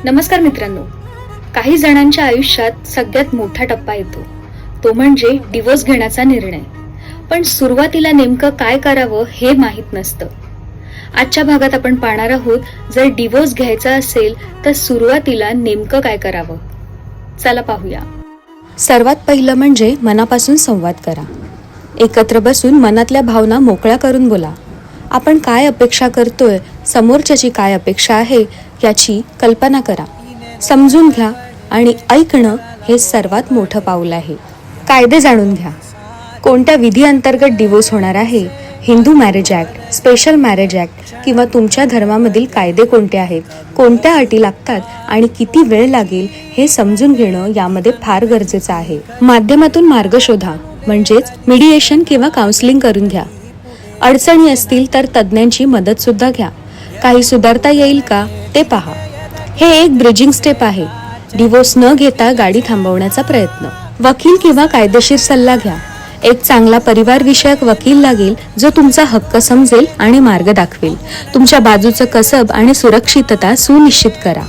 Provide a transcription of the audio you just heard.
नमस्कार मित्रांनो. काही जणांच्या आयुष्यात सगळ्यात मोठा टप्पा येतो तो म्हणजे डिवोर्स घेण्याचा निर्णय. पण सुरुवातीला नेमकं काय करावं हे माहीत नसतं. आजच्या भागात आपण पाहणार आहोत, जर डिवोर्स घ्यायचा असेल तर सुरुवातीला नेमकं काय करावं. चला पाहूया. सर्वात पहिलं म्हणजे मनापासून संवाद करा. एकत्र बसून मनातल्या भावना मोकळ्या करून बोला. आपण काय अपेक्षा करतोय, समोरच्याची काय अपेक्षा आहे याची कल्पना करा. समजून घ्या आणि ऐकणं हे सर्वात मोठं पाऊल आहे. कायदे जाणून घ्या. कोणत्या विधी अंतर्गत डिवोर्स होणार आहे, Hindu marriage act, special marriage act किंवा तुमच्या धर्मामधील कायदे कोणते आहेत, कोणत्या अटी लागतात आणि किती वेळ लागेल हे समजून घेणं यामध्ये फार गरजेचं आहे. माध्यमातून मार्ग शोधा, म्हणजेच मीडिएशन किंवा काउन्सिलिंग करून घ्या. अडचणी असतील तर तज्ज्ञांची मदत सुद्धा घ्या. काही सुधारता येईल का ते पहा. हे एक ब्रिजिंग स्टेप आहे. डिवोर्स न घेता गाडी थांबवण्याचा प्रयत्न. वकील किंवा कायदेशीर सल्ला घ्या. एक चांगला परिवार विषयक वकील लागेल जो तुमचा हक्क समजेल आणि मार्ग दाखवेल. तुमच्या बाजूचं कसब आणि सुरक्षितता सुनिश्चित करा.